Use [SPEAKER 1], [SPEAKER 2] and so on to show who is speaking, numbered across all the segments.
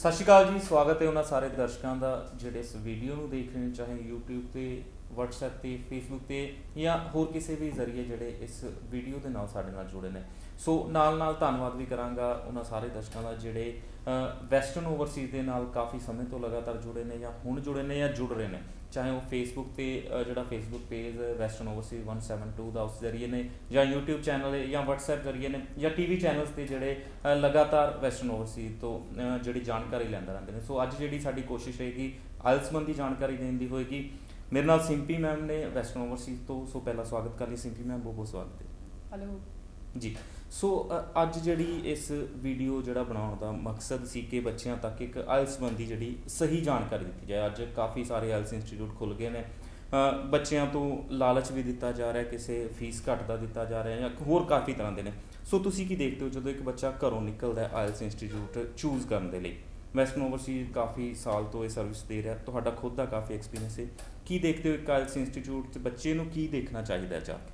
[SPEAKER 1] ਸਤਿ ਸ਼੍ਰੀ ਅਕਾਲ ਜੀ। ਸਵਾਗਤ ਹੈ ਉਹਨਾਂ ਸਾਰੇ ਦਰਸ਼ਕਾਂ ਦਾ ਜਿਹੜੇ ਇਸ ਵੀਡੀਓ ਨੂੰ ਦੇਖ ਰਹੇ ਨੇ, ਚਾਹੇ YouTube ਤੇ, WhatsApp ਤੇ, Facebook ਤੇ ਜਾਂ ਹੋਰ ਕਿਸੇ ਵੀ ਜ਼ਰੀਏ ਜਿਹੜੇ ਇਸ ਵੀਡੀਓ ਦੇ ਨਾਲ ਸਾਡੇ ਨਾਲ ਜੁੜੇ ਨੇ। ਸੋ ਨਾਲ ਧੰਨਵਾਦ ਵੀ ਕਰਾਂਗਾ ਉਹਨਾਂ ਸਾਰੇ ਦਰਸ਼ਕਾਂ ਦਾ ਜਿਹੜੇ ਵੈਸਟਰਨ ਓਵਰਸੀਜ਼ ਦੇ ਨਾਲ ਕਾਫੀ ਸਮੇਂ ਤੋਂ ਲਗਾਤਾਰ ਜੁੜੇ ਨੇ ਜਾਂ ਹੁਣ ਜੁੜੇ ਨੇ ਜਾਂ ਜੁੜ ਰਹੇ ਨੇ, ਚਾਹੇ ਉਹ ਫੇਸਬੁੱਕ ਤੇ ਜਿਹੜਾ ਫੇਸਬੁੱਕ ਪੇਜ ਵੈਸਟਰਨ ਓਵਰਸੀਜ਼ 172 ਦਾ ਉਸ ਜ਼ਰੀਏ ਨੇ, ਜਾਂ YouTube ਚੈਨਲ ਹੈ, ਜਾਂ WhatsApp ਜ਼ਰੀਏ ਨੇ, ਜਾਂ TV ਚੈਨਲਸ 'ਤੇ ਜਿਹੜੇ ਲਗਾਤਾਰ ਵੈਸਟਰਨ ਓਵਰਸੀਜ਼ ਤੋਂ ਜਿਹੜੀ ਜਾਣਕਾਰੀ ਲੈਂਦੇ ਰਹਿੰਦੇ ਨੇ। ਸੋ ਅੱਜ ਜਿਹੜੀ ਸਾਡੀ ਕੋਸ਼ਿਸ਼ ਰਹੇਗੀ ਆਇਲਸ ਸੰਬੰਧੀ ਜਾਣਕਾਰੀ ਦੇਣ ਦੀ ਹੋਏਗੀ। ਮੇਰੇ ਨਾਲ ਸਿੰਪੀ ਮੈਮ ਨੇ ਵੈਸਟਰਨ ਓਵਰਸੀਜ਼ ਤੋਂ। ਸੋ ਪਹਿਲਾਂ ਸਵਾਗਤ ਕਰ ਲਈ ਸਿੰਪੀ ਮੈਮ, ਬਹੁਤ ਬਹੁਤ ਸਵਾਗਤ ਹੈ।
[SPEAKER 2] ਹੈਲੋ
[SPEAKER 1] ਜੀ। ਸੋ ਅੱਜ ਜਿਹੜੀ ਇਸ ਵੀਡੀਓ ਜਿਹੜਾ ਬਣਾਉਣ ਦਾ ਮਕਸਦ ਸੀ ਕਿ ਬੱਚਿਆਂ ਤੱਕ ਇੱਕ ਆਇਲਸ ਸੰਬੰਧੀ ਜਿਹੜੀ ਸਹੀ ਜਾਣਕਾਰੀ ਦਿੱਤੀ ਜਾਏ। ਅੱਜ ਕਾਫੀ ਸਾਰੇ ਆਇਲਸ ਇੰਸਟੀਚਿਊਟ ਖੁੱਲ੍ਹ ਗਏ ਨੇ, ਬੱਚਿਆਂ ਤੋਂ ਲਾਲਚ ਵੀ ਦਿੱਤਾ ਜਾ ਰਿਹਾ, ਕਿਸੇ ਫੀਸ ਘੱਟ ਦਾ ਦਿੱਤਾ ਜਾ ਰਿਹਾ, ਜਾਂ ਹੋਰ ਕਾਫੀ ਤਰ੍ਹਾਂ ਦੇ ਨੇ। ਸੋ ਤੁਸੀਂ ਕੀ ਦੇਖਦੇ ਹੋ ਜਦੋਂ ਇੱਕ ਬੱਚਾ ਘਰੋਂ ਨਿਕਲਦਾ ਆਇਲਸ ਇੰਸਟੀਚਿਊਟ ਚੂਜ਼ ਕਰਨ ਦੇ ਲਈ? ਵੈਸਟਰਨ ਓਵਰਸੀਜ਼ ਕਾਫੀ ਸਾਲ ਤੋਂ ਇਹ ਸਰਵਿਸ ਦੇ ਰਿਹਾ, ਤੁਹਾਡਾ ਖੁਦ ਦਾ ਕਾਫੀ ਐਕਸਪੀਰੀਅੰਸ ਹੈ। ਕੀ ਦੇਖਦੇ ਹੋ ਇੱਕ ਆਇਲਸ ਇੰਸਟੀਚਿਊਟ 'ਚ ਬੱਚੇ ਨੂੰ ਕੀ ਦੇਖਣਾ ਚਾਹੀਦਾ ਜਾ ਕੇ?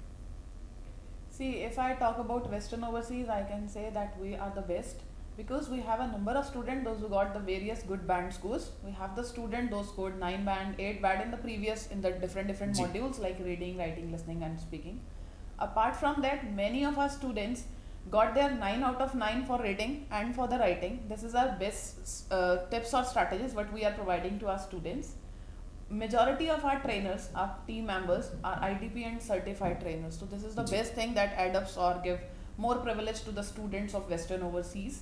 [SPEAKER 2] See, if I talk about Western Overseas, I can say that we are the best because we have a number of students, those who got the various good band scores. We have the student those scored 9 band, 8 band in the previous, in the different modules like reading, writing, listening and speaking. Apart from that, many of our students got their 9 out of 9 for reading and for the writing. This is our best tips or strategies what we are providing to our students. Majority of our trainers, our team members, are IDP and certified trainers. So this is the best thing that add ups or give more privilege to the students of Western Overseas.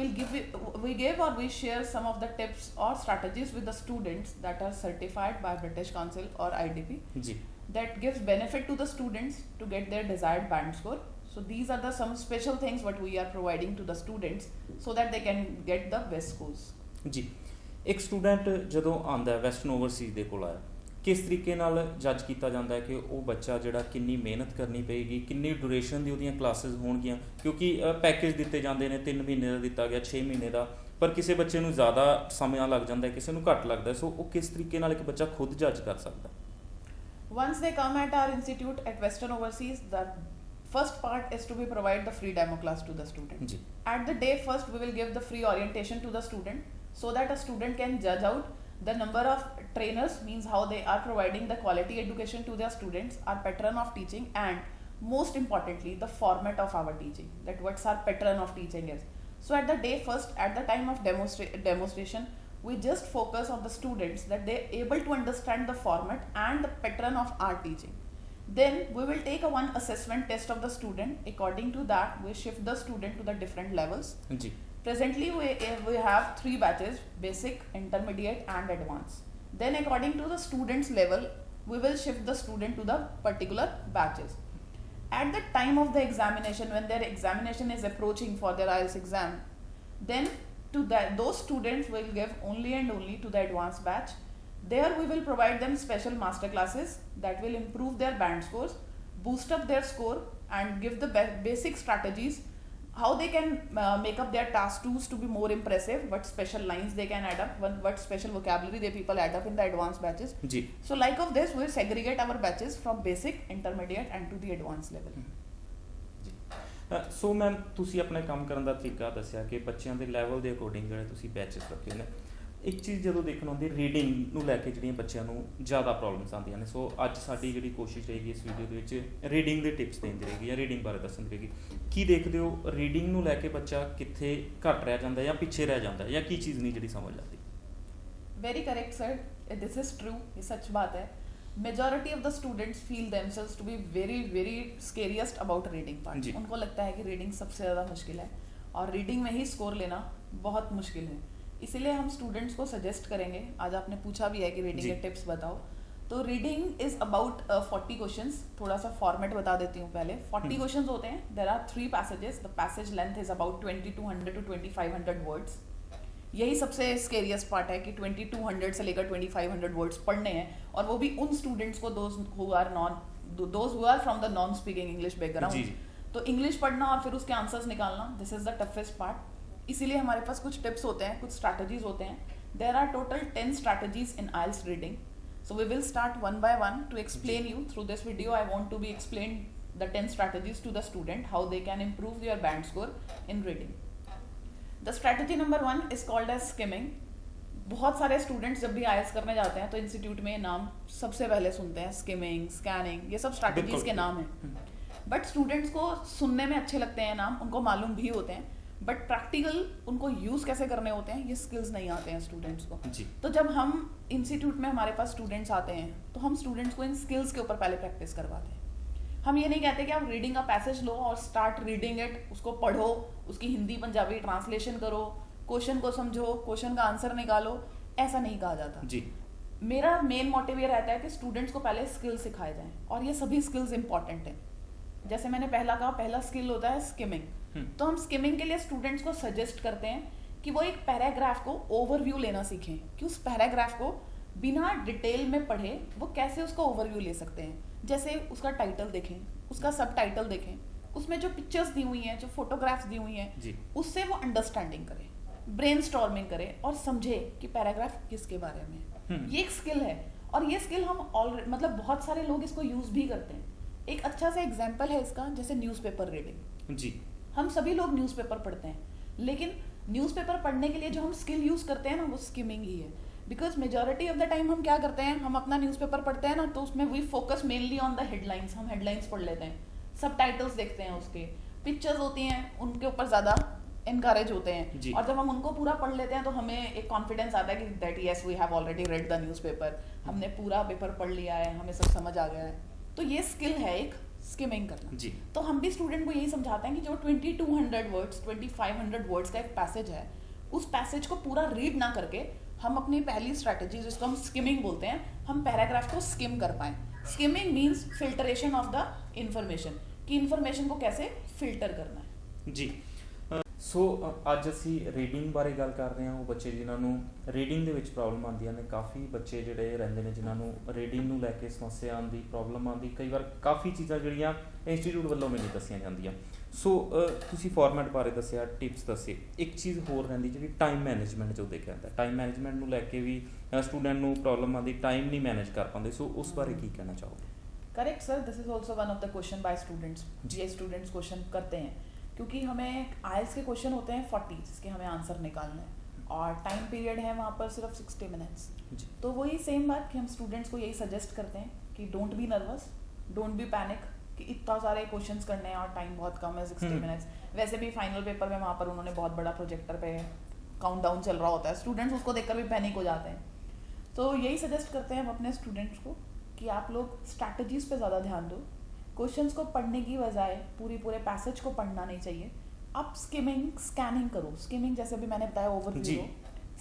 [SPEAKER 2] We give or we share some of the tips or strategies with the students that are certified by British Council or IDP. That gives benefit to the students to get their desired band score. So these are the some special things what we are providing to the students so that they can get the best scores.
[SPEAKER 1] ਜੀ। ਇੱਕ student ਜਦੋਂ ਆਉਂਦਾ western Overseas ਦੇ ਕੋਲ ਆਇਆ, ਕਿਸ ਤਰੀਕੇ ਨਾਲ ਜੱਜ ਕੀਤਾ ਜਾਂਦਾ ਹੈ ਕਿ ਉਹ ਬੱਚਾ ਜਿਹੜਾ ਕਿੰਨੀ ਮਿਹਨਤ ਕਰਨੀ ਪਏਗੀ, ਕਿੰਨੀ ਡਿਊਰੇਸ਼ਨ ਦੀ ਉਹਦੀਆਂ ਕਲਾਸਿਸ ਹੋਣਗੀਆਂ? ਕਿਉਂਕਿ ਪੈਕੇਜ ਦਿੱਤੇ ਜਾਂਦੇ ਨੇ, 3 ਮਹੀਨੇ ਦਾ ਦਿੱਤਾ ਗਿਆ, 6 ਮਹੀਨੇ ਦਾ, ਪਰ ਕਿਸੇ ਬੱਚੇ ਨੂੰ ਜ਼ਿਆਦਾ ਸਮਾਂ ਲੱਗ ਜਾਂਦਾ, ਕਿਸੇ ਨੂੰ ਘੱਟ ਲੱਗਦਾ। ਸੋ ਉਹ ਕਿਸ ਤਰੀਕੇ ਨਾਲ ਇੱਕ ਬੱਚਾ ਖੁਦ ਜੱਜ ਕਰ ਸਕਦਾ?
[SPEAKER 2] Once they come at our institute at Western Overseas, the first part is to be provide the free demo class to the student. At the day first, we will give the free orientation to the student so that a student can judge out the number of trainers, means how they are providing the quality education to their students, our pattern of teaching, and most importantly the format of our teaching, that what's our pattern of teaching is. So at the day first, at the time of demonstration, we just focus on the students that they're able to understand the format and the pattern of our teaching. Then we will take a one assessment test of the student. According to that, we shift the student to the different levels. Presently we have 3 batches: basic, intermediate and advanced. Then according to the student's level, we will shift the student to the particular batches. At the time of the examination, when their examination is approaching for their IELTS exam, then to that those students will give only and only to the advanced batch. There we will provide them special master classes that will improve their band scores, boost up their score and give the basic strategies how they can make up their task 2s to be more impressive, what special lines they can add up, what special vocabulary they people add up in the advanced batches. So like of this, we segregate our batches from basic, intermediate and to the advanced level.
[SPEAKER 1] So ma'am, ਤੁਸੀਂ ਆਪਣੇ ਕੰਮ ਕਰਨ ਦਾ ਤਰੀਕਾ ਦੱਸਿਆ ਕਿ ਬੱਚਿਆਂ ਦੇ level ਦੇ ਅਕੋਰਡਿੰਗ ਜਿਹੜੇ ਤੁਸੀਂ ਬੈਚਸ ਰੱਖੇ ਨੇ। ਇੱਕ ਚੀਜ਼ ਜਦੋਂ ਦੇਖਣ ਆਉਂਦੀ, ਰੀਡਿੰਗ ਨੂੰ ਲੈ ਕੇ ਜਿਹੜੀਆਂ ਬੱਚਿਆਂ ਨੂੰ ਜ਼ਿਆਦਾ ਪ੍ਰੋਬਲਮਸ ਆਉਂਦੀਆਂ ਨੇ। ਸੋ ਅੱਜ ਸਾਡੀ ਜਿਹੜੀ ਕੋਸ਼ਿਸ਼ ਰਹੇਗੀ ਇਸ ਵੀਡੀਓ ਦੇ ਵਿੱਚ ਰੀਡਿੰਗ ਦੇ ਟਿਪਸ ਦੇਣ ਦੀ ਰਹੇਗੀ ਜਾਂ ਰੀਡਿੰਗ ਬਾਰੇ ਦੱਸਣ ਦੀ ਰਹੇਗੀ। ਕੀ ਦੇਖਦੇ ਹੋ, ਰੀਡਿੰਗ ਨੂੰ ਲੈ ਕੇ ਬੱਚਾ ਕਿੱਥੇ ਘੱਟ ਰਹਿ ਜਾਂਦਾ ਜਾਂ ਪਿੱਛੇ ਰਹਿ ਜਾਂਦਾ, ਜਾਂ ਕੀ ਚੀਜ਼ ਨਹੀਂ ਜਿਹੜੀ ਸਮਝ ਆਉਂਦੀ?
[SPEAKER 2] Very correct sir, this is true, ये सच बात है। Majority of the students feel themselves to be very scariest about reading part. उनको लगता है कि रीडिंग सबसे ज़्यादा मुश्किल है और रीडिंग में ही स्कोर लेना बहुत मुश्किल है। इसीलिए हम स्टूडेंट्स को सजेस्ट करेंगे, आज आपने पूछा भी है कि रीडिंग के टिप्स बताओ, तो रीडिंग इज अबाउट 40 क्वेश्चंस। थोड़ा सा फॉर्मेट बता देती हूँ पहले। 40 क्वेश्चंस होते हैं। There are 3 passages. The passage length is about 2200 to 2500 words. यही सबसे स्केरियस्ट पार्ट है कि 2200 से लेकर 2500 वर्ड्स पढ़ने हैं, और वो भी उन स्टूडेंट्स को those who are from the non speaking English background. तो इंग्लिश पढ़ना और फिर उसके आंसर्स निकालना, this is the toughest part. इसीलिए हमारे पास कुछ टिप्स होते हैं, कुछ स्ट्रैटेजीज होते हैं। There are total 10 strategies in IELTS reading. So we will start one by one to explain you through this video. I want to be explain the 10 strategies to the student how they can improve their band score in reading. The strategy number 1 is called as skimming. बहुत सारे students जब भी IELTS करने जाते हैं तो institute में नाम सबसे पहले सुनते हैं, स्किमिंग, स्कैनिंग, ये सब स्ट्रैटेजीज के नाम हैं. बट स्टूडेंट्स को सुनने में अच्छे लगते हैं नाम, उनको मालूम भी होते हैं, बट प्रैक्टिकल उनको यूज़ कैसे करने होते हैं ये स्किल्स नहीं आते हैं स्टूडेंट्स को. तो जब हम इंस्टीट्यूट में हमारे पास स्टूडेंट्स आते हैं तो हम स्टूडेंट्स को इन स्किल्स के ऊपर पहले प्रैक्टिस करवाते हैं. हम ये नहीं कहते कि आप रीडिंग का पैसेज लो और स्टार्ट रीडिंग इट, उसको पढ़ो, उसकी हिंदी पंजाबी ट्रांसलेशन करो, क्वेश्चन को समझो, क्वेश्चन का आंसर निकालो, ऐसा नहीं कहा जाता जी. मेरा मेन मोटिव ये रहता है कि स्टूडेंट्स को पहले स्किल्स सिखाए जाएं और ये सभी स्किल्स इंपॉर्टेंट हैं. जैसे मैंने पहला कहा, पहला स्किल होता है स्किमिंग. तो हम स्किमिंग के लिए स्टूडेंट्स को सजेस्ट करते हैं कि वो एक पैराग्राफ को ओवरव्यू लेना सीखें, कि उस पैराग्राफ को बिना डिटेल में पढ़े वो कैसे उसका ओवरव्यू ले सकते हैं. जैसे उसका टाइटल देखें, उसका सब टाइटल देखें, उसमें जो पिक्चर्स दी हुई हैं, जो फोटोग्राफ्स दी हुई हैं, उससे वो अंडरस्टैंडिंग करे, ब्रेनस्टॉर्मिंग करे और समझे कि पैराग्राफ किसके बारे में. ये एक स्किल है और ये स्किल हम ऑलरेडी मतलब बहुत सारे लोग इसको यूज भी करते हैं. एक अच्छा सा एग्जाम्पल है इसका, जैसे न्यूज़पेपर रीडिंग जी. हम सभी लोग न्यूज़पेपर पढ़ते हैं, लेकिन न्यूज़पेपर पढ़ने के लिए जो हम स्किल यूज़ करते हैं ना वो स्किमिंग ही है. Because majority of the time हम क्या करते हैं, हम अपना न्यूज़पेपर पढ़ते हैं ना तो उसमें we focus mainly on the headlines. हम हेडलाइंस पढ़ लेते हैं, सब टाइटल्स देखते हैं, उसके पिक्चर्स होती हैं उनके ऊपर ज़्यादा इनकरेज होते हैं. और जब हम उनको पूरा पढ़ लेते हैं तो हमें एक कॉन्फिडेंस आता है कि that yes we have already read the newspaper, हमने पूरा पेपर पढ़ लिया है, हमें सब समझ आ गया है. तो ये स्किल है एक स्किमिंग करना जी. तो हम भी स्टूडेंट को यही समझाते हैं कि जो 2200 वर्ड्स 2500 वर्ड्स का एक पैसेज है, उस पैसेज को पूरा रीड ना करके हम अपनी पहली स्ट्रैटेजी जिसको हम स्किमिंग बोलते हैं, हम पैराग्राफ को स्किम कर पाएं. Skimming means filtration of the information, कि इंफॉर्मेशन को कैसे फिल्टर करना है जी.
[SPEAKER 1] ਸੋ ਅੱਜ ਅਸੀਂ ਰੀਡਿੰਗ ਬਾਰੇ ਗੱਲ ਕਰ ਰਹੇ ਹਾਂ. ਉਹ ਬੱਚੇ ਜਿਨ੍ਹਾਂ ਨੂੰ ਰੀਡਿੰਗ ਦੇ ਵਿੱਚ ਪ੍ਰੋਬਲਮ ਆਉਂਦੀਆਂ ਨੇ, ਕਾਫੀ ਬੱਚੇ ਜਿਹੜੇ ਰਹਿੰਦੇ ਨੇ ਜਿਨ੍ਹਾਂ ਨੂੰ ਰੀਡਿੰਗ ਨੂੰ ਲੈ ਕੇ ਸਮੱਸਿਆ ਆਉਂਦੀ, ਪ੍ਰੋਬਲਮ ਆਉਂਦੀ, ਕਈ ਵਾਰ ਕਾਫੀ ਚੀਜ਼ਾਂ ਜਿਹੜੀਆਂ ਇੰਸਟੀਟਿਊਟ ਵੱਲੋਂ ਵੀ ਨਹੀਂ ਦੱਸੀਆਂ ਜਾਂਦੀਆਂ. ਸੋ ਤੁਸੀਂ ਫਾਰਮੈਟ ਬਾਰੇ ਦੱਸਿਆ, ਟਿਪਸ ਦੱਸੇ. ਇੱਕ ਚੀਜ਼ ਹੋਰ ਰਹਿੰਦੀ ਜਿਹੜੀ ਟਾਈਮ ਮੈਨੇਜਮੈਂਟ ਜੋ ਦੇਖਿਆ ਜਾਂਦਾ, ਟਾਈਮ ਮੈਨੇਜਮੈਂਟ ਨੂੰ ਲੈ ਕੇ ਵੀ ਸਟੂਡੈਂਟ ਨੂੰ ਪ੍ਰੋਬਲਮ ਆਉਂਦੀ, ਟਾਈਮ ਨਹੀਂ ਮੈਨੇਜ ਕਰ ਪਾਉਂਦੇ. ਸੋ ਉਸ ਬਾਰੇ ਕੀ ਕਹਿਣਾ ਚਾਹੋਗੇ?
[SPEAKER 2] Correct sir, this is also one of the question by students. ये स्टूडेंट्स क्वेश्चन करते हैं क्योंकि हमें IELTS के क्वेश्चन होते हैं 40 जिसके हमें आंसर निकालना है और टाइम पीरियड है वहाँ पर सिर्फ 60 मिनट्स. तो वही सेम बात कि हम स्टूडेंट्स को यही सजेस्ट करते हैं कि don't be nervous, don't be panic, कि इतना सारे क्वेश्चंस करने हैं और टाइम बहुत कम है 60 मिनट्स. वैसे भी फाइनल पेपर में वहाँ पर उन्होंने बहुत बड़ा प्रोजेक्टर पे काउंटडाउन चल रहा होता है, स्टूडेंट्स उसको देखकर भी पैनिक हो जाते हैं. तो यही सजेस्ट करते हैं हम अपने स्टूडेंट्स को कि आप लोग स्ट्रैटेजीज पे ज़्यादा ध्यान दो. क्वेश्चंस को पढ़ने की बजाय पूरे पैसेज को पढ़ना नहीं चाहिए. आप स्किमिंग, स्कैनिंग करो. स्किमिंग जैसे भी मैंने बताया ओवरव्यू,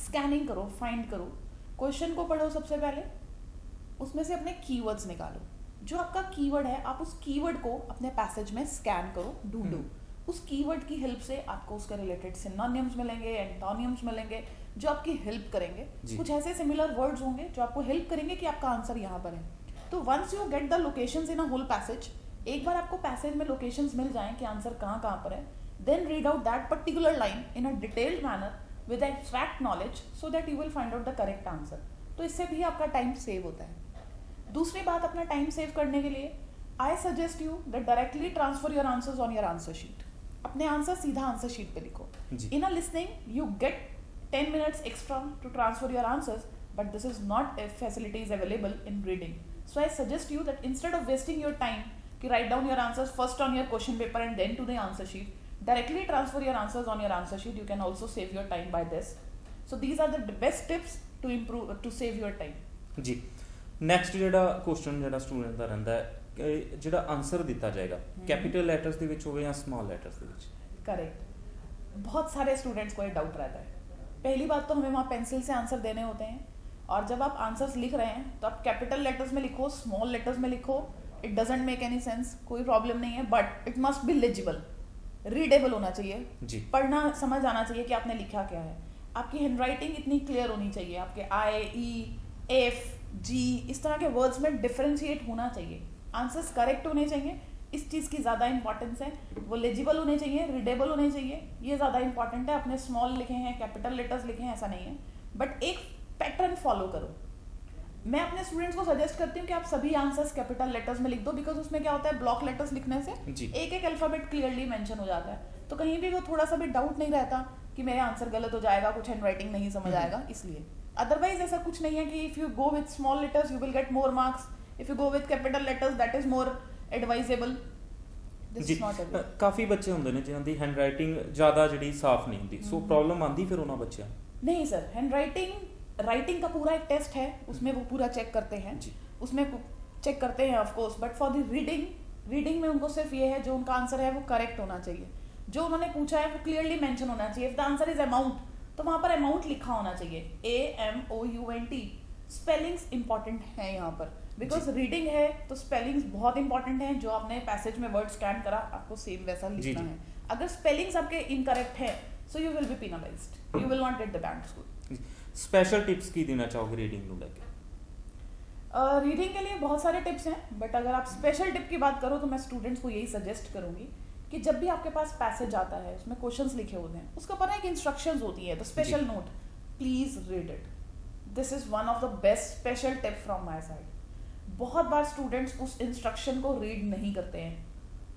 [SPEAKER 2] स्कैनिंग करो, फाइंड करो, क्वेश्चन को पढ़ो सबसे पहले, उसमें से अपने कीवर्ड्स निकालो. जो आपका कीवर्ड है आप उस कीवर्ड को अपने पैसेज में स्कैन करो, ढूंढो. उस कीवर्ड की हेल्प से आपको उसके रिलेटेड सिनोनिम्स मिलेंगे, एंटोनिम्स मिलेंगे जो आपकी हेल्प करेंगे. कुछ ऐसे सिमिलर वर्ड्स होंगे जो आपको हेल्प करेंगे कि आपका आंसर यहाँ पर है. तो once you get the locations in a whole passage, एक बार आपको पैसेज में लोकेशंस मिल जाएं कि आंसर कहाँ कहाँ पर है, then read out that particular line in a detailed manner with abstract knowledge so that you will find out the correct answer. तो इससे भी आपका टाइम सेव होता है. दूसरी बात, अपना टाइम सेव करने के लिए I suggest you that directly transfer your answers on your answer sheet. अपने आंसर सीधा आंसर शीट पे लिखो. In a listening you get 10 minutes extra to transfer your answers, but this is not a facility is available in reading. So I suggest you that instead of wasting your time to write down your answers first on your question paper and then to the answer sheet, directly transfer your answers on your answer sheet. You can also save your time by this. So these are the best tips to improve to save your time.
[SPEAKER 1] जी. Next ਜਿਹੜਾ question ਜਿਹੜਾ student ਦਾ ਰਹਿੰਦਾ ਹੈ, ਜਿਹੜਾ answer ਦਿੱਤਾ ਜਾਏਗਾ capital letters ਦੇ ਵਿੱਚ ਹੋਵੇ ਜਾਂ ਸਮਾਲ ਲੈਟਰਸ ਦੇ ਵਿੱਚ?
[SPEAKER 2] करेक्ट. बहुत सारे स्टूडेंट्स को ये डाउट रहता है. पहली बात तो हमें वहाँ पेंसिल से आंसर देने होते हैं, और जब आप आंसर्स लिख रहे हैं तो आप कैपिटल लेटर्स में लिखो, स्मॉल लेटर्स में लिखो, it doesn't make any sense, कोई प्रॉब्लम नहीं है, but it must be legible, readable होना चाहिए जी. पढ़ना समझ आना चाहिए कि आपने लिखा क्या है. आपकी हैंडराइटिंग इतनी क्लियर होनी चाहिए, आपके I, E, F, G इस तरह के वर्ड्स में डिफरेंशिएट होना चाहिए. आंसर्स करेक्ट होने चाहिए, इस चीज़ की ज़्यादा इंपॉर्टेंस है. वो लेजिबल होने चाहिए, रीडेबल होने चाहिए, ये ज़्यादा इंपॉर्टेंट है. अपने स्मॉल लिखे हैं, कैपिटल लेटर्स लिखे हैं, ऐसा नहीं है, बट एक पैटर्न फॉलो करो. मैं अपने स्टूडेंट्स को सजेस्ट करती हूँ कि आप सभी आंसर्स कैपिटल लेटर्स में लिख दो, बिकॉज उसमें क्या होता है, ब्लॉक लेटर्स लिखने से एक एक अल्फ़ाबेट क्लियरली मेंशन हो जाता है, तो कहीं भी वो थोड़ा सा भी डाउट नहीं रहता कि मेरे आंसर गलत हो जाएगा, कुछ हैंड राइटिंग नहीं समझ आएगा, इसलिए। अदरवाइज ऐसा कुछ नहीं है कि if you go with small letters you will get more marks, if you go with capital letters that is more advisable. This is not every.
[SPEAKER 1] ਕਾਫੀ ਬੱਚੇ ਹੁੰਦੇ ਨੇ ਜਿਨ੍ਹਾਂ ਦੀ ਹੈਂਡ ਰਾਈਟਿੰਗ ਜ਼ਿਆਦਾ ਜਿਹੜੀ ਸਾਫ਼ ਨਹੀਂ ਹੁੰਦੀ, ਸੋ ਪ੍ਰੋਬਲਮ ਆਂਦੀ ਫਿਰ ਉਹਨਾਂ ਬੱਚਿਆਂ
[SPEAKER 2] नहीं सर, हैंड राइटिंग का पूरा एक टेस्ट है, उसमें वो पूरा चेक करते हैं, उसमें चेक करते हैं of course, but for the reading में उनको सिर्फ ये है जो उनका आंसर है वो करेक्ट होना चाहिए, जो उन्होंने पूछा है वो क्लियरली मेंशन होना चाहिए। If the answer is amount तो वहां पर अमाउंट लिखा होना चाहिए, AMOUNT। स्पेलिंग्स इंपॉर्टेंट है यहाँ पर, बिकॉज रीडिंग है तो स्पेलिंग्स बहुत इंपॉर्टेंट है। जो आपने पैसेज में वर्ड स्कैन करा आपको सेम वैसा लिखना है। अगर स्पेलिंग्स आपके इनकरेक्ट है so you will be penalised, you will not get the band score.
[SPEAKER 1] Special tips की देना चाहोगे रीडिंग को लेकर?
[SPEAKER 2] रीडिंग के लिए बहुत सारे टिप्स हैं, बट अगर आप स्पेशल टिप की बात करो तो मैं स्टूडेंट्स को यही सजेस्ट करूंगी कि जब भी आपके पास पैसेज आता है उसमें क्वेश्चंस लिखे होते हैं, उसके ऊपर एक इंस्ट्रक्शंस होती है, the special note, please read it. This is one of the best special tip from my side. बहुत बार स्टूडेंट्स उस इंस्ट्रक्शन को रीड नहीं करते हैं।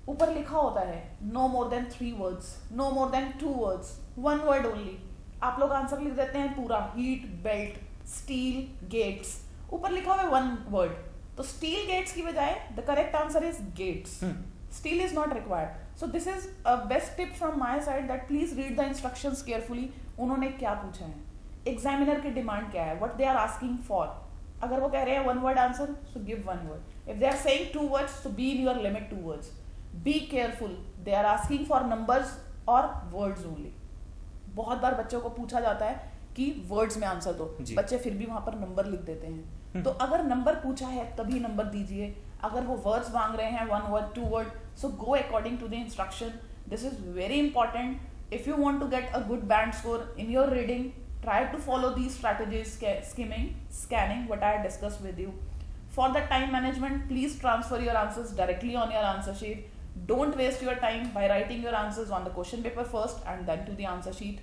[SPEAKER 2] ऊपर लिखा होता है no more than 3 words, no more than 2 words, 1 word only. आप लोग आंसर लिख देते हैं पूरा, हीट, बेल्ट, स्टील, गेट्स, ऊपर लिखा हुआ है 1 वर्ड, तो स्टील गेट्स की बजाय the correct answer is gates. Steel is not required. So this is a best tip from my side that please read the instructions carefully. उन्होंने क्या पूछा है, एग्जामिनर की डिमांड क्या है, what they are asking for. अगर वो कह रहे हैं 1 word answer so give 1 word, if they are saying 2 words so be in your limit 2 words. Be careful, they are asking for numbers और वर्ड्स ओनली। बहुत बार बच्चों को पूछा जाता है कि वर्ड्स में आंसर दो, बच्चे फिर भी वहां पर नंबर लिख देते हैं। तो अगर नंबर पूछा है तभी नंबर दीजिए। अगर वो वर्ड्स मांग रहे हैं 1 word 2 word, so go according to the instruction. This is very important if you want to get a good band score in your reading. Try to follow these strategies, skimming, scanning, what I discussed with you. For the time management, please transfer your answers directly on your answer sheet. Don't waste your time by writing your answers on the question paper first and then to the answer sheet.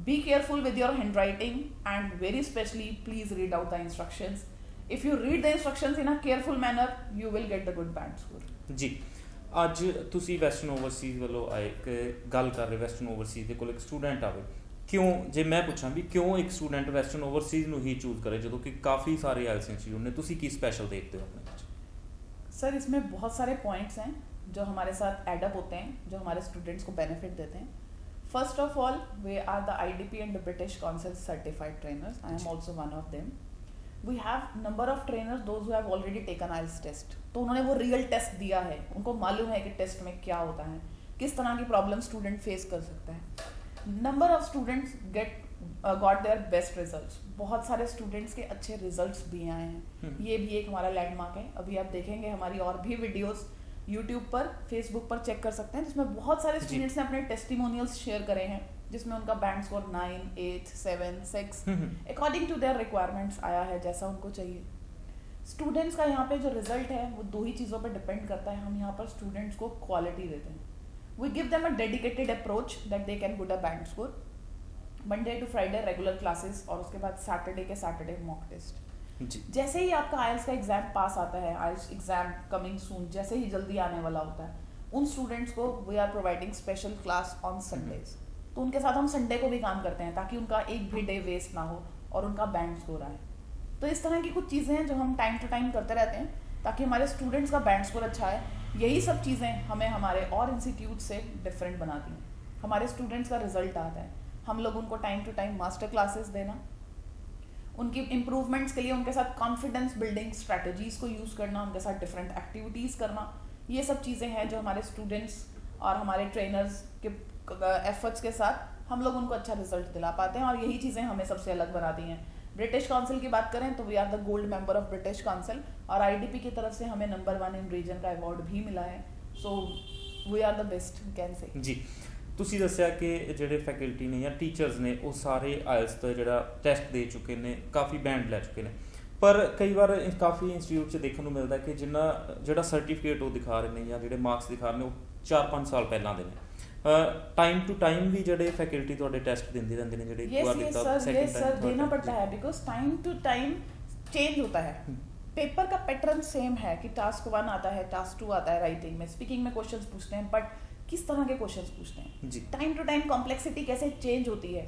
[SPEAKER 2] Be careful with your handwriting and very specially, please read out the instructions. If you read the instructions in a careful manner, you will get the good band score.
[SPEAKER 1] जी, ਅੱਜ ਤੁਸੀਂ western Overseas ਵੱਲੋਂ ਆਏ ਕਿ ਗੱਲ ਕਰ ਰਹੇ western Overseas ਦੇ ਕੋਲ ਇੱਕ ਸਟੂਡੈਂਟ ਆਵੇ, क्यों जे मैं पूछा भी क्यों एक स्टूडेंट वैसटਰਨ ओवरसीज़ ਨੂੰ ही चूज़ करे जो कि काफ़ी सारे आइल्स इंस्टीट्यूट ने, तुसी की स्पेशल देखते हो अपने?
[SPEAKER 2] सर इसमें बहुत सारे पॉइंट्स हैं जो हमारे साथ एडअप होते हैं, जो हमारे स्टूडेंट्स को बेनिफिट देते हैं। First of all we are the IDP and the British council certified trainers. I am also one of them. We have number of trainers those who have already taken IELTS test, तो उन्होंने वो real test दिया है, उनको मालूम है कि test में क्या होता है, किस तरह की प्रॉब्लम स्टूडेंट फेस कर सकता है। Number of students got their best results. बहुत सारे स्टूडेंट्स के अच्छे रिजल्ट्स भी आए हैं, ये भी एक हमारा लैंडमार्क है। अभी आप देखेंगे हमारी और भी वीडियोस यूट्यूब पर, फेसबुक पर चेक कर सकते हैं, जिसमें बहुत सारे स्टूडेंट्स ने अपने टेस्टिमोनियल्स शेयर करे हैं, जिसमें उनका band score 9, 8, 7, 6 according to their requirements आया है, जैसा उनको चाहिए। स्टूडेंट्स का यहाँ पे जो रिजल्ट है वो 2 ही चीज़ों पर डिपेंड करता है। हम यहाँ पर स्टूडेंट्स को क्वालिटी देते हैं। We give them a dedicated approach that they can put a band score. Monday to Friday regular classes और उसके बाद Saturday के Saturday mock test। जैसे ही आपका IELTS का एग्जाम पास आता है, IELTS एग्जाम कमिंग सून, जैसे ही जल्दी आने वाला होता है, उन स्टूडेंट्स को we are providing special class on Sundays. तो उनके साथ हम संडे को भी काम करते हैं ताकि उनका एक भी डे वेस्ट ना हो और उनका बैंड स्कोर आए। तो इस तरह की कुछ चीज़ें हैं जो हम टाइम टू टाइम करते रहते हैं ताकि हमारे स्टूडेंट्स का बैंड स्कोर अच्छा है। यही सब चीज़ें हमें हमारे और इंस्टीट्यूट से डिफरेंट बनाती हैं। हमारे स्टूडेंट्स का रिजल्ट आता है, हम लोग उनको time to time master classes देना, उनकी इम्प्रूवमेंट्स के लिए उनके साथ कॉन्फिडेंस बिल्डिंग स्ट्रैटेजीज़ को यूज़ करना, उनके साथ डिफरेंट एक्टिविटीज़ करना, ये सब चीज़ें हैं जो हमारे स्टूडेंट्स और हमारे ट्रेनर्स के एफर्ट्स के साथ हम लोग उनको अच्छा रिजल्ट दिला पाते हैं, और यही चीज़ें हमें सबसे अलग बनाती हैं। ब्रिटिश काउंसिल की बात करें तो we are the gold member of British Council, और IDP की तरफ से हमें नंबर 1 इन रीजन का अवार्ड भी मिला है। So we are the best can say.
[SPEAKER 1] जी, ਤੁਸੀਂ ਦੱਸਿਆ ਕਿ ਜਿਹੜੇ ਫੈਕਲਟੀ ਨੇ ਜਾਂ ਟੀਚਰਸ ਨੇ ਉਹ ਸਾਰੇ ਆਇਲਸ ਦਾ ਜਿਹੜਾ ਟੈਸਟ ਦੇ ਚੁੱਕੇ ਨੇ, ਕਾਫੀ ਬੈਂਡ ਲੈ ਚੁੱਕੇ ਨੇ, ਪਰ ਕਈ ਵਾਰ ਕਾਫੀ ਇੰਸਟੀਟਿਊਟ 'ਚ ਦੇਖਣ ਨੂੰ ਮਿਲਦਾ ਕਿ ਜਿਹੜਾ ਸਰਟੀਫਿਕੇਟ ਉਹ ਦਿਖਾ ਰਹੇ ਨੇ ਜਾਂ ਜਿਹੜੇ ਮਾਰਕਸ ਦਿਖਾ ਰਹੇ ਨੇ ਉਹ 4-5 ਸਾਲ ਪਹਿਲਾਂ ਦੇ ਨੇ। टाइम टू टाइम भी जड़े फैकल्टी थोड़े टेस्ट देंदे रहंदे ने जड़े
[SPEAKER 2] एक बार दिता सेकंड टाइम देना पड़ता है, because time to time change होता है। पेपर का पैटर्न सेम है कि टास्क 1 आता है, टास्क 2 आता है राइटिंग में, स्पीकिंग में क्वेश्चंस पूछते हैं, बट किस तरह के क्वेश्चंस पूछते हैं,
[SPEAKER 1] जी
[SPEAKER 2] टाइम टू टाइम कॉम्प्लेक्सिटी कैसे चेंज होती है,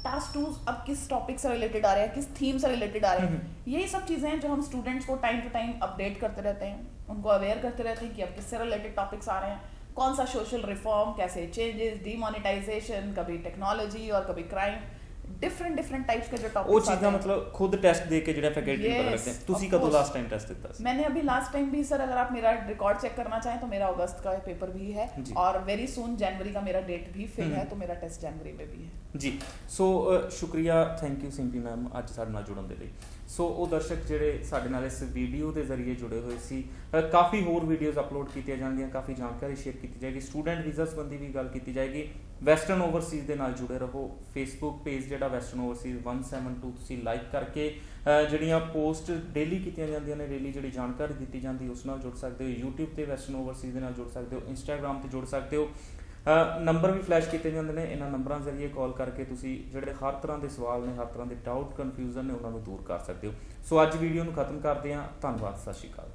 [SPEAKER 2] टास्क 2 अब किस टॉपिक से रिलेटेड आ रहे हैं, किस थीम से रिलेटेड आ रहे हैं, यही सब चीज़ें हैं जो हम स्टूडेंट्स को टाइम टू टाइम अपडेट करते रहते हैं, उनको अवेयर करते रहते हैं कि अब किससे रिलेटेड टॉपिक्स आ रहे हैं, कौन सा सोशल रिफॉर्म, कैसे चेंजेस, डीमोनेटाइजेशन, कभी टेक्नोलॉजी और कभी क्राइम, डिफरेंट टाइप्स के जो
[SPEAKER 1] ਉਹ
[SPEAKER 2] टॉपिक्स
[SPEAKER 1] ਚੀਜ਼ਾਂ मतलब खुद टेस्ट दे के ਜਿਹੜਾ फैकल्टी ਨੂੰ ਪਤਾ
[SPEAKER 2] Yes,
[SPEAKER 1] ਲੱਗਦਾ ਹੈ। ਤੁਸੀਂ
[SPEAKER 2] of
[SPEAKER 1] ਕਦੋਂ
[SPEAKER 2] course.
[SPEAKER 1] लास्ट टाइम टेस्ट ਦਿੱਤਾ ਸੀ?
[SPEAKER 2] मैंने अभी लास्ट टाइम भी सर, अगर आप मेरा रिकॉर्ड चेक करना चाहें तो मेरा अगस्त का पेपर भी है
[SPEAKER 1] जी।
[SPEAKER 2] और वेरी सून जनवरी का मेरा डेट भी फिल है, तो मेरा टेस्ट जनवरी में भी है।
[SPEAKER 1] ਜੀ ਸੋ ਸ਼ੁਕਰੀਆ, ਥੈਂਕ ਯੂ ਸਿੰਪੀ ਮੈਮ ਅੱਜ ਸਾਡੇ ਨਾਲ ਜੁੜਨ ਦੇ ਲਈ। ਸੋ ਉਹ ਦਰਸ਼ਕ ਜਿਹੜੇ ਸਾਡੇ ਨਾਲ ਇਸ ਵੀਡੀਓ ਦੇ ਜ਼ਰੀਏ ਜੁੜੇ ਹੋਏ ਸੀ, ਕਾਫੀ ਹੋਰ ਵੀਡੀਓਜ਼ ਅਪਲੋਡ ਕੀਤੀਆਂ ਜਾਣਗੀਆਂ, ਕਾਫੀ ਜਾਣਕਾਰੀ ਸ਼ੇਅਰ ਕੀਤੀ ਜਾਏਗੀ, ਸਟੂਡੈਂਟ ਵੀਜ਼ਾ ਸੰਬੰਧੀ ਵੀ ਗੱਲ ਕੀਤੀ ਜਾਏਗੀ। ਵੈਸਟਰਨ ਓਵਰਸੀਜ਼ ਦੇ ਨਾਲ ਜੁੜੇ ਰਹੋ। ਫੇਸਬੁੱਕ ਪੇਜ ਜਿਹੜਾ ਵੈਸਟਰਨ ਓਵਰਸੀਜ਼ 172 ਤੁਸੀਂ ਲਾਈਕ ਕਰਕੇ ਜਿਹੜੀਆਂ ਪੋਸਟ ਡੇਲੀ ਕੀਤੀਆਂ ਜਾਂਦੀਆਂ ਨੇ, ਡੇਲੀ ਜਿਹੜੀ ਜਾਣਕਾਰੀ ਦਿੱਤੀ ਜਾਂਦੀ ਉਸ ਨਾਲ ਜੁੜ ਸਕਦੇ ਹੋ। YouTube ਤੇ ਵੈਸਟਰਨ ਓਵਰਸੀਜ਼ ਦੇ ਨਾਲ ਜੁੜ ਸਕਦੇ ਹੋ, ਇੰਸਟਾਗ੍ਰਾਮ ਤੇ ਜੁੜ ਸਕਦੇ ਹੋ। ਨੰਬਰ ਵੀ ਫਲੈਸ਼ ਕੀਤੇ ਜਾਂਦੇ ਨੇ, ਇਹਨਾਂ ਨੰਬਰਾਂ ਜ਼ਰੀਏ ਕਾਲ ਕਰਕੇ ਤੁਸੀਂ ਜਿਹੜੇ ਹਰ ਤਰ੍ਹਾਂ ਦੇ ਸਵਾਲ ਨੇ, ਹਰ ਤਰ੍ਹਾਂ ਦੇ ਡਾਊਟ ਕਨਫਿਊਜ਼ਨ ਨੇ ਉਹਨਾਂ ਨੂੰ ਦੂਰ ਕਰ ਸਕਦੇ ਹੋ। ਸੋ ਅੱਜ ਵੀਡੀਓ ਨੂੰ ਖਤਮ ਕਰਦੇ ਹਾਂ। ਧੰਨਵਾਦ, ਸਤਿ ਸ਼੍ਰੀ ਅਕਾਲ।